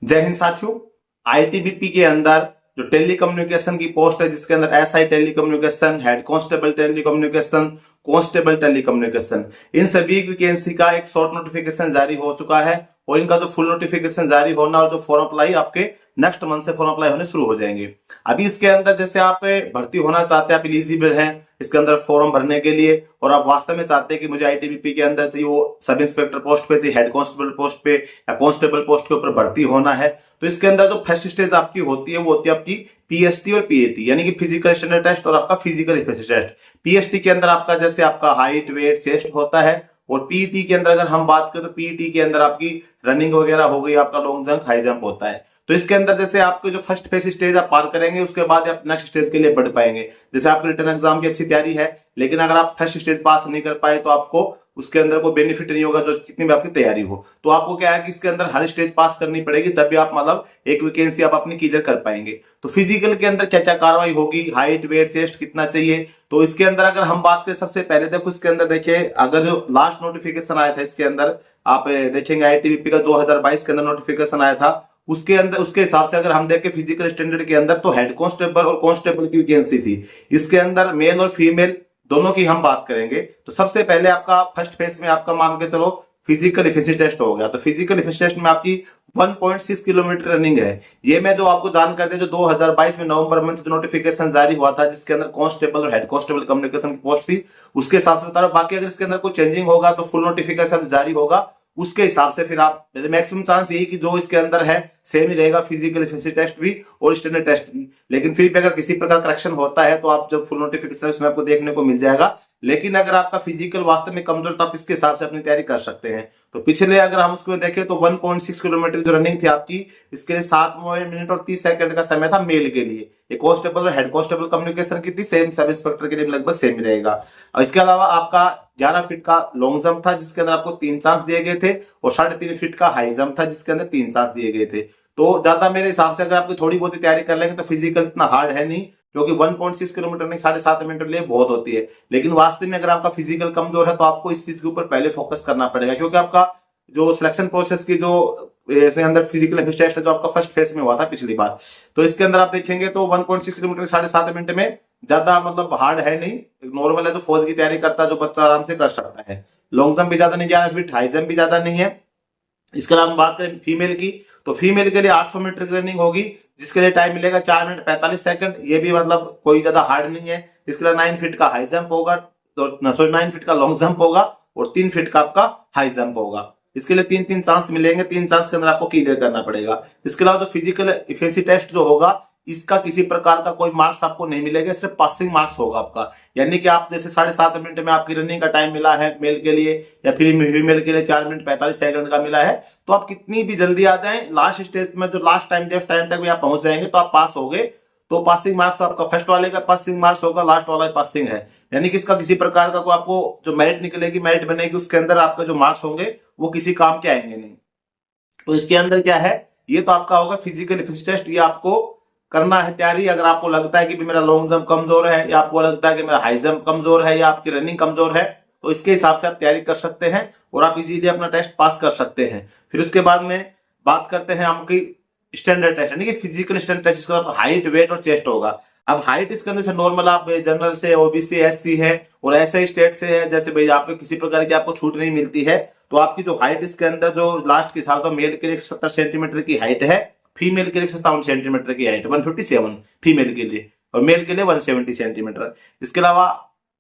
जय हिंद साथियों। आईटीबीपी के अंदर जो टेली कम्युनिकेशन की पोस्ट है, जिसके अंदर SI telecommunication, head constable telecommunication, constable telecommunication, इन सभी वैकेंसी का एक शॉर्ट नोटिफिकेशन जारी हो चुका है और इनका जो फुल नोटिफिकेशन जारी होना और जो फॉर्म अप्लाई आपके नेक्स्ट मंथ से फॉर्म अप्लाई होने शुरू हो जाएंगे। अभी इसके अंदर जैसे आप भर्ती होना चाहते हैं, आप एलिजिबल हैं इसके अंदर फॉर्म भरने के लिए और आप वास्तव में चाहते हैं कि मुझे आईटीबीपी के अंदर चाहिए वो सब इंस्पेक्टर पोस्ट पे चाहिए, हेड कांस्टेबल पोस्ट पे या कांस्टेबल पोस्ट के ऊपर भर्ती होना है, तो इसके अंदर जो फर्स्ट स्टेज आपकी होती है वो होती है आपकी पीएसटी और पीएटी, यानी कि फिजिकल स्टैंडर्ड टेस्ट और आपका फिजिकल एफिशिएंसी टेस्ट। पीएसटी के अंदर आपका जैसे आपका हाइट, वेट, चेस्ट होता है और पीईटी के अंदर अगर हम बात करें तो पीईटी के अंदर आपकी रनिंग वगैरह हो गई, आपका लॉन्ग जंप, हाई जंप होता है। तो इसके अंदर जैसे आपके जो फर्स्ट फेस स्टेज आप पार करेंगे उसके बाद आप नेक्स्ट स्टेज के लिए बढ़ पाएंगे। जैसे आपकी रिटर्न एग्जाम की अच्छी तैयारी है लेकिन अगर आप फर्स्ट स्टेज पास नहीं कर पाए तो आपको उसके अंदर कोई बेनिफिट नहीं होगा, जो कितनी भी आपकी तैयारी हो। तो आपको क्या है कि इसके अंदर हर स्टेज पास करनी पड़ेगी, तभी आप मतलब एक वैकेंसी आप अपनी क्लियर कर पाएंगे। तो फिजिकल के अंदर क्या क्या कार्रवाई होगी, हाइट, वेट, चेस्ट कितना चाहिए, तो इसके अंदर अगर हम बात करें सबसे पहले देखो इसके अंदर देखिए, अगर जो लास्ट नोटिफिकेशन आया था इसके अंदर आप देखेंगे आईटीबीपी का 2022 के अंदर नोटिफिकेशन आया था, उसके अंदर उसके हिसाब से अगर हम देखें फिजिकल स्टैंडर्ड के अंदर तो हेड कांस्टेबल और कांस्टेबल की वैकेंसी थी। इसके अंदर मेल और फीमेल दोनों की हम बात करेंगे। तो सबसे पहले आपका फर्स्ट फेज में आपका मान के चलो फिजिकल एफिशिएंसी टेस्ट हो गया। तो फिजिकल एफिशिएंसी टेस्ट में आपकी 1.6 किलोमीटर रनिंग है। ये मैं जो आपको जानकारी दे, जो 2022 में नवंबर में जो नोटिफिकेशन जारी हुआ था जिसके अंदर कांस्टेबल और हेड कांस्टेबल कम्युनिकेशन की पोस्ट थी, उसके हिसाब से बता रहा हूं। बाकी अगर इसके अंदर कोई चेंजिंग होगा तो फुल नोटिफिकेशन जारी होगा, उसके हिसाब से फिर आप मैक्सिमम चांस यही कि जो इसके अंदर है सेम ही रहेगा, फिजिकल एफिशिएंसी टेस्ट भी और स्टैंडर्ड टेस्ट भी। लेकिन फिर भी अगर किसी प्रकार करेक्शन होता है तो आप जब फुल नोटिफिकेशन उसमें आपको देखने को मिल जाएगा। लेकिन अगर आपका फिजिकल वास्तव में कमजोर तो आप इसके हिसाब से अपनी तैयारी कर सकते हैं। तो पिछले अगर हम उसमें देखें तो 1.6 किलोमीटर जो रनिंग थी आपकी, इसके लिए 7 मिनट और 30 सेकंड का समय था मेल के लिए। ये कांस्टेबल और हेड कांस्टेबल कम्युनिकेशन की थी, सेम सब इंस्पेक्टर के लिए लगभग सेम ही रहेगा। और इसके अलावा आपका 11 फीट का लॉन्ग जंप था जिसके अंदर आपको 3 चांस दिए गए थे और 3.5 फीट का हाई जंप था जिसके अंदर 3 चांस दिए गए थे। तो ज्यादा मेरे हिसाब से अगर आपकी थोड़ी बहुत तैयारी कर लेंगे तो फिजिकल इतना हार्ड है नहीं, क्योंकि 1.6 किलोमीटर नहीं 7.5 मिनट लिए बहुत होती है। लेकिन वास्तव में अगर आपका फिजिकल कमजोर है तो आपको इस चीज के ऊपर पहले फोकस करना पड़ेगा, क्योंकि आपका जो सिलेक्शन प्रोसेस की जो ऐसे अंदर फिजिकल एफिशिएंसी टेस्ट है जो आपका फर्स्ट फेज में हुआ था पिछली बार, तो इसके अंदर आप देखेंगे तो 1.6 किलोमीटर 7.5 मिनट में ज्यादा मतलब हार्ड है नहीं, नॉर्मल है। जो फौज की तैयारी करता है जो बच्चा आराम से कर सकता है। लॉन्ग जंप भी ज्यादा नहीं, 11 फीट, हाई जंप भी ज्यादा नहीं है। इसके अलावा हम बात करें फीमेल की, तो फीमेल के लिए 800 मीटर की रनिंग होगी जिसके लिए टाइम मिलेगा 4 मिनट 45 सेकंड। ये भी मतलब कोई ज्यादा हार्ड नहीं है। इसके लिए 9 फीट का हाई जंप होगा, तो सॉरी 9 फीट का लॉन्ग जंप होगा और 3 फीट का आपका हाई जंप होगा। इसके लिए 3-3 चांस मिलेंगे, 3 चांस के अंदर आपको क्लियर करना पड़ेगा। इसके अलावा जो फिजिकल एफिशिएंसी टेस्ट जो होगा इसका किसी प्रकार का कोई मार्क्स आपको नहीं मिलेगा, सिर्फ पासिंग मार्क्स होगा आपका। यानी कि आप जैसे 7.5 मिनट में आपकी रनिंग का टाइम मिला है मेल के लिए या फिर फीमेल के लिए 4 मिनट 45 सेकंड का मिला है, तो आप कितनी भी जल्दी आ जाएं, लास्ट स्टेज में जो लास्ट टाइम दिया उस टाइम तक भी आप पहुंच जाएंगे तो आप पास हो गए। तो पासिंग मार्क्स आपका फर्स्ट वाले का पासिंग मार्क्स होगा, लास्ट वाला पासिंग है। यानी कि इसका किसी प्रकार का कोई आपको जो मेरिट निकलेगी, मेरिट बनेगी, उसके अंदर आपका जो मार्क्स होंगे वो किसी काम के आएंगे नहीं। तो इसके अंदर क्या है, ये तो आपका होगा फिजिकल एफिशिएंसी टेस्ट, ये आपको करना है तैयारी। अगर आपको लगता है कि मेरा लॉन्ग जंप कमजोर है या आपको लगता है कि मेरा हाई जंप कमजोर है या आपकी रनिंग कमजोर है, तो इसके हिसाब से आप तैयारी कर सकते हैं और आप इजीली अपना टेस्ट पास कर सकते हैं। फिर उसके बाद में बात करते हैं आपकी स्टैंडर्ड टेस्ट, यानी कि फिजिकल स्टैंडर्ड टेस्ट, जिसका हाइट, वेट और चेस्ट होगा। अब हाइट इसके अंदर से नॉर्मल आप जनरल से, ओबीसी, एससी है और ऐसे ही स्टेट से है, जैसे भाई आप किसी प्रकार की आपको छूट नहीं मिलती है, तो आपकी जो हाइट इसके अंदर जो लास्ट के हिसाब से मेल के लिए 70 सेंटीमीटर की हाइट है, फीमेल के लिए 57 सेंटीमीटर की हाइट, 157 फीमेल के लिए और मेल के लिए 170 सेंटीमीटर। इसके अलावा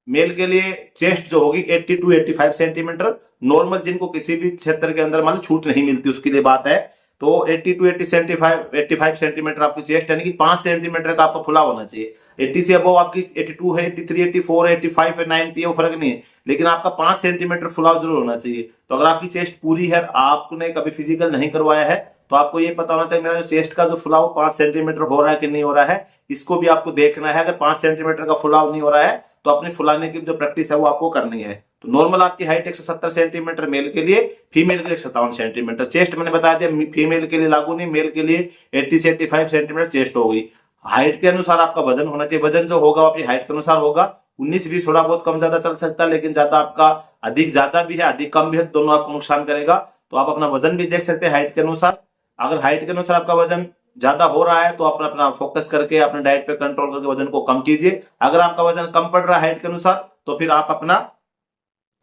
मेल के लिए चेस्ट जो होगी 80 to 85 सेंटीमीटर, नॉर्मल जिनको किसी भी क्षेत्र के अंदर मान छूट नहीं मिलती उसके लिए बात है, तो 80 to 85 सेंटीमीटर आपकी चेस्ट, यानी कि 5 सेंटीमीटर का आपका फुला होना चाहिए। 80 से अबव आपकी 82 है, 83, 84 है, 85 है, 90 है, वो फर्क नहीं है, लेकिन आपका 5 सेंटीमीटर फुलाव जरूर होना चाहिए। तो अगर आपकी चेस्ट पूरी है, आपने कभी फिजिकल नहीं करवाया है, तो आपको ये पता होना चाहिए मेरा जो चेस्ट का जो फुलाव 5 सेंटीमीटर हो रहा है कि नहीं हो रहा है, इसको भी आपको देखना है। अगर 5 सेंटीमीटर का फुलाव नहीं हो रहा है तो अपनी फुलाने की जो प्रैक्टिस है वो आपको करनी है। तो नॉर्मल आपकी हाइट 170 सेंटीमीटर मेल के लिए, फीमेल के लिए 57 सेंटीमीटर। चेस्ट मैंने बता दिया फीमेल के लिए लागू नहीं, मेल के लिए 80 से 85 सेंटीमीटर चेस्ट हो गई। हाइट के अनुसार आपका वजन होना चाहिए, वजन जो होगा अपनी हाइट के अनुसार होगा। 19-20 थोड़ा बहुत कम ज्यादा चल सकता है, लेकिन ज्यादा आपका अधिक ज्यादा भी है, अधिक कम भी है, दोनों आपको नुकसान करेगा। तो आप अपना वजन भी देख सकते हैं हाइट के अनुसार। अगर हाइट के अनुसार आपका वजन ज्यादा हो रहा है तो आप अपना फोकस करके अपने डाइट पे कंट्रोल करके वजन को कम कीजिए। अगर आपका वजन कम पड़ रहा है हाइट के अनुसार तो फिर आप अपना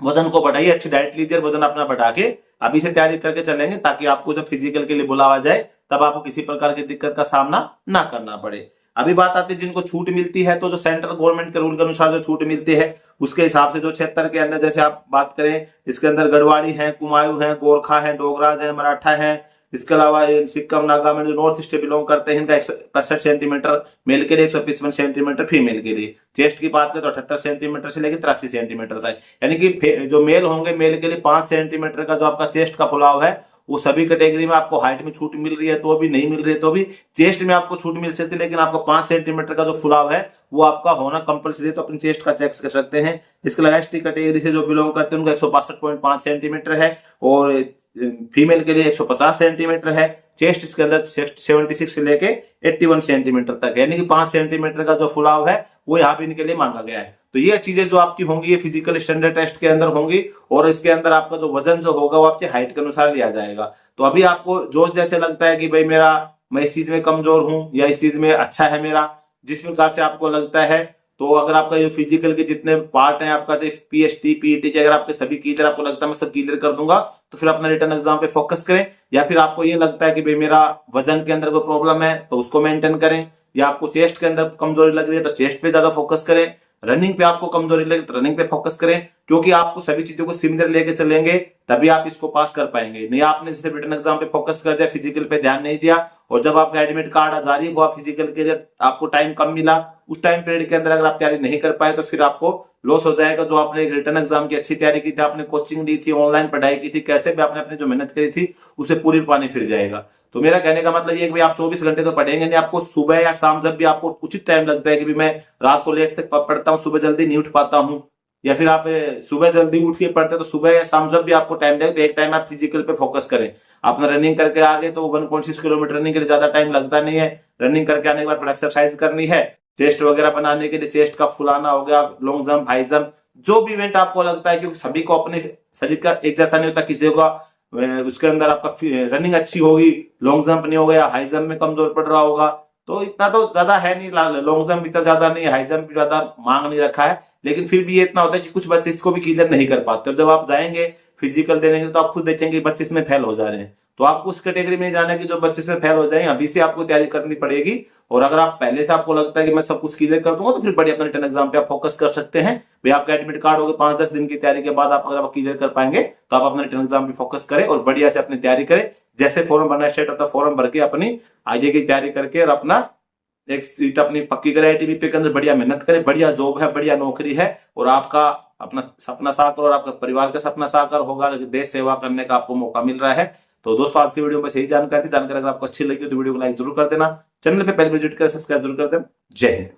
वजन को बढ़ाइए, अच्छी डाइट लीजिए, वजन अपना बढ़ा के अभी से तैयारी करके चलेंगे, ताकि आपको जब फिजिकल के लिए बुलावा जाए तब आपको किसी प्रकार की दिक्कत का सामना ना करना पड़े। अभी बात आती है जिनको छूट मिलती है, तो जो सेंट्रल गवर्नमेंट के रूल के अनुसार जो छूट मिलती है उसके हिसाब से जो क्षेत्र के अंदर, जैसे आप बात करें इसके अंदर गढ़वाड़ी है, कुमायूं है, गोरखा है, डोगराज है, मराठा है, इसके अलावा सिक्किम नागालैंड जो नॉर्थ ईस्ट बिलोंग करते हैं इनका 165 सेंटीमीटर मेल के लिए, 155 सेंटीमीटर फीमेल के लिए। चेस्ट की बात करें तो 78 सेंटीमीटर से लेकर 83 सेंटीमीटर तक, यानी कि जो मेल होंगे मेल के लिए 5 सेंटीमीटर का जो आपका चेस्ट का फुलाव है वो सभी कैटेगरी में आपको हाइट में छूट मिल रही है तो भी, नहीं मिल रही है तो भी, चेस्ट में आपको छूट मिल सकती है, लेकिन आपको 5 सेंटीमीटर का जो फुलाव है वो आपका होना कंपलसरी है, तो अपनी चेस्ट का चेक कर सकते हैं। इसके अलावा एसटी कैटेगरी से जो बिलोंग करते हैं उनका 162.5 सेंटीमीटर है और फीमेल के लिए 150 सेंटीमीटर है। चेस्ट इसके अंदर 76 से लेके 81 सेंटीमीटर तक है, यानी कि 5 सेंटीमीटर का जो फुलाव है वो यहाँ पे इनके लिए मांगा गया है। तो ये चीजें जो आपकी होंगी ये फिजिकल स्टैंडर्ड टेस्ट के अंदर होंगी और इसके अंदर आपका जो वजन जो होगा वो आपकी हाइट के अनुसार लिया जाएगा। तो अभी आपको जो जैसे लगता है कि भाई मैं इस चीज में कमजोर हूं या इस चीज में अच्छा है मेरा, जिस प्रकार से आपको लगता है, तो अगर आपका जो फिजिकल के जितने पार्ट हैं आपका पीएचटी पीईटी के अगर आपके सभी क्लियर आपको लगता है मैं सब क्लियर कर दूंगा तो फिर अपना रिटर्न एग्जाम पे फोकस करें। या फिर आपको ये लगता है कि भाई मेरा वजन के अंदर कोई प्रॉब्लम है तो उसको मेंटेन करें, या आपको चेस्ट के अंदर कमजोरी लग रही है तो चेस्ट पे ज्यादा फोकस करें, रनिंग पे आपको कमजोरी लगे तो रनिंग पे फोकस करें, क्योंकि आपको सभी चीजों को सिमिलर लेके चलेंगे तभी आप इसको पास कर पाएंगे। नहीं आपने जैसे रिटन एग्जाम पे फोकस कर दिया, फिजिकल पे ध्यान नहीं दिया और जब आपका एडमिट कार्ड जारी हुआ फिजिकल के लिए आपको टाइम कम मिला, उस टाइम पीरियड के अंदर अगर आप तैयारी नहीं कर पाए तो फिर आपको लॉस हो जाएगा। जो आपने रिटर्न एग्जाम की अच्छी तैयारी की थी, आपने कोचिंग ली थी, ऑनलाइन पढ़ाई की थी, कैसे भी आपने अपनी जो मेहनत करी थी उसे पूरी पानी फिर जाएगा। तो मेरा कहने का मतलब ये कि भाई आप 24 घंटे तो पढ़ेंगे नहीं, आपको सुबह या शाम जब भी आपको उचित टाइम लगता है कि मैं रात को लेट तक पढ़ता हूँ, सुबह जल्दी नहीं उठ पाता हूँ, या फिर आप सुबह जल्दी उठ के पढ़ते तो सुबह या शाम जब भी आपको टाइम लगे तो एक टाइम आप फिजिकल पे फोकस करें। आपने रनिंग करके आ गए तो 1.6 किलोमीटर रनिंग के लिए ज्यादा टाइम लगता नहीं है, रनिंग करके आने के बाद थोड़ा एक्सरसाइज करनी है, चेस्ट वगैरह बनाने के लिए चेस्ट का फुलाना हो गया, लॉन्ग जंप, हाई जंप, जो भी इवेंट आपको लगता है, क्योंकि सभी को अपने शरीर का एक जैसा नहीं होता, किसी का उसके अंदर आपका रनिंग अच्छी होगी, लॉन्ग जंप नहीं होगा या हाई जंप में कमजोर पड़ रहा होगा, तो इतना तो ज्यादा है नहीं, लॉन्ग जंप इतना ज्यादा नहीं है, हाई जंप भी ज्यादा मांग नहीं रखा है, लेकिन फिर भी ये इतना होता है कि कुछ बच्चे इसको भी क्लियर नहीं कर पाते और जब आप जाएंगे फिजिकल देने के लिए तो आप खुद देखेंगे बच्चे इसमें फेल हो जा रहे हैं। तो आपको उस कैटेगरी में जाना है कि जो बच्चे से फेल हो जाएंगे, अभी से आपको तैयारी करनी पड़ेगी। और अगर आप पहले से आपको लगता है कि मैं सब कुछ क्लियर कर दूंगा तो फिर बढ़िया अपने रिटर्न एग्जाम पे आप फोकस कर सकते हैं। भाई आपका एडमिट कार्ड होगा 5-10 दिन की तैयारी के बाद आप अगर आप क्लियर कर पाएंगे तो आप अपने रिटर्न एग्जाम पे फोकस करें और बढ़िया से अपनी तैयारी करें। जैसे फॉर्म भरना स्टार्ट होता है फॉर्म भर के अपनी आगे की तैयारी करके और अपना एक सीट अपनी पक्की करे आईटीबीपी के अंदर, बढ़िया मेहनत करे, बढ़िया जॉब है, बढ़िया नौकरी है और आपका अपना सपना साकार और आपका परिवार का सपना साकार होगा, देश सेवा करने का आपको मौका मिल रहा है। तो दोस्तों आज की वीडियो में सही जानकारी थी, जानकारी अगर आपको अच्छी लगी तो वीडियो को लाइक जरूर कर देना, चैनल पे पहले विजिट कर सब्सक्राइब जरूर कर देना। जय हिंद।